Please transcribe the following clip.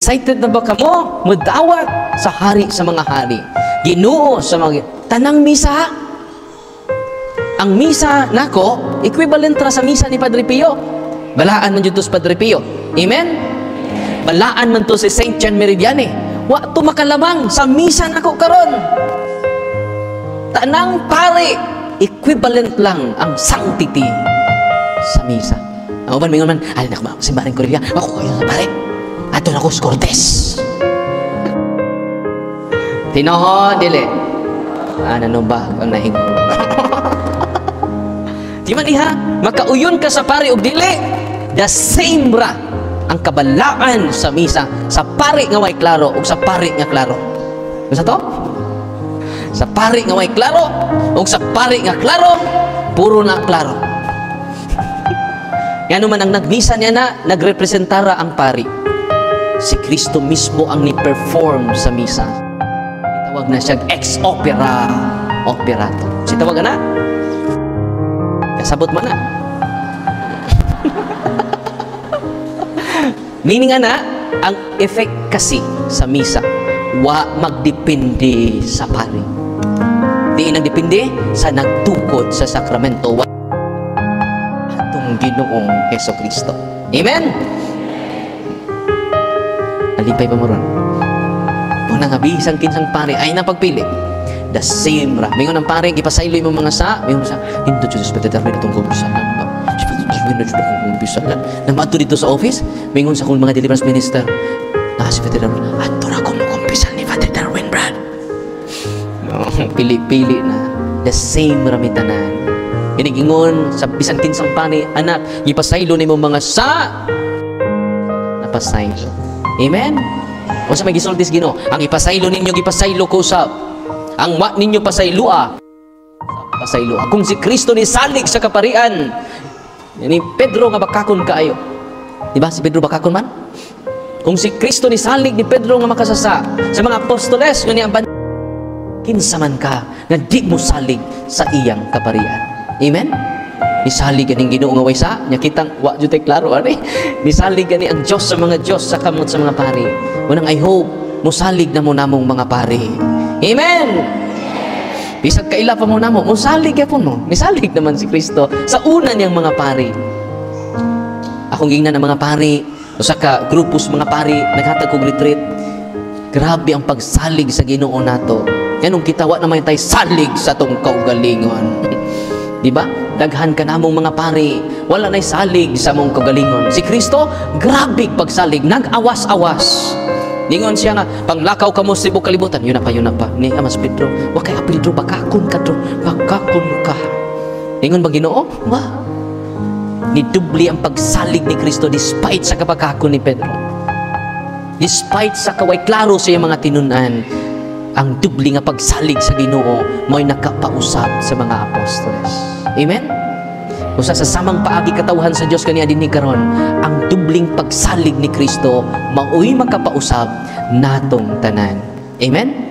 Excited na ba kamo? Mudawat sa hari sa mga hari. Ginoo sa mga tanang misa. Ang misa nako, equivalent ra sa misa ni Padre Pio. Balaan man jud to sa Padre Pio. Amen? Balaan man to si Saint John Meridiane. Wa to makalamang sa misa nako karon. Tanang pare, equivalent lang ang sanctity sa misa. Ako ba mingon man, ay nako, simbahan ko rin ako kayo sa pare. Ato na ko sa Cortes. Tinoho, dili. Ano ba ang nahingo? Di man iha, makauyon ka sa pare og dili. The same ra ang kabalaan sa misa sa pare nga way klaro ug sa pare nga klaro. Unsa to? Sa pare nga way klaro ug sa pare nga klaro, puro na klaro. Yan naman ang nagmisa niya na nagrepresentara ang pari. Si Kristo mismo ang ni-perform sa misa. Itawag na siya ex opera operato. Si tawag na? Kasabot mo na. Meaning ana, ang efficacy sa misa wa magdepende sa pari. Di nagdepende sa nagtukod sa sakramento. Ginoong Jesucristo. Amen? Alipay pa mo ron. Kung nangabisan kinsang pare ay napagpili. The same ra. Mingon ang pare, ipasayloy mo mga sa, mingon sa, hindi Diyos pagtatarmin itong kumpisalan ba? Hindi Diyos itong kumpisalan. Namato dito sa office, mingon sa kung mga deliverance minister, si Father Darwin, ato na kung kumpisal ni Father Darwin, Brad. No, pili-pili na. The same ramitanan. Inigingon sa bisan kinsang pani, anak, ipasaylo ni mo mga sa napasaylo. Amen? O sa may gisultis Ginoo, ang ipasaylo ninyo, ipasaylo ko sa ang wa ninyo pasaylua pasaylua. Kung si Kristo ni salig sa kaparian, ni Pedro nga bakakon kaayo. Diba si Pedro bakakon man? Kung si Kristo ni salig ni Pedro nga makasasa sa mga apostoles nga ni kinsa man ka nga di mo salig sa iyang kaparian. Amen? Nisalig ganing Ginoo nga way sa nya kitang wa jud tay klaro ani. Nisalig gani ang Dios sa mga Dios sa kamot sa mga pari. Unang I hope mosalig na mo namong mga pari. Amen. Bisag kaila pa mo namo, mosalig gyapon mo. Nisalig naman si Kristo sa una niyang mga pari. Akong gingnan ng mga pari, usa ka grupos mga pari naghatag og retreat. Grabe ang pagsalig sa Ginoo nato. Yanong kitawa naman tay salig sa tong kaugalingon. Diba? Daghan ka namong mga pari, wala na'y salig sa mong kagalingon. Si Kristo, grabe pagsalig, nag-awas-awas. Ningon siya nga, panglakaw ka mo sa ibong kalibutan, yun na pa. Ni Amas Pedro, wag kay Pedro, bakakon ka to, bakakon ka. Ningon ba Ginoo? Wah. Nidubli ang pagsalig ni Kristo despite sa kabakakon ni Pedro. Despite sa kaway klaro sa iyang mga tinunan, ang dubli nga pagsalig sa Ginoo mo'y nakapausap sa mga apostoles. Amen? Usa sa samang paagi katawhan sa Dios kaniya dinhi karon, ang dubling pagsalig ni Kristo mao'y makapausap natong tanan. Amen?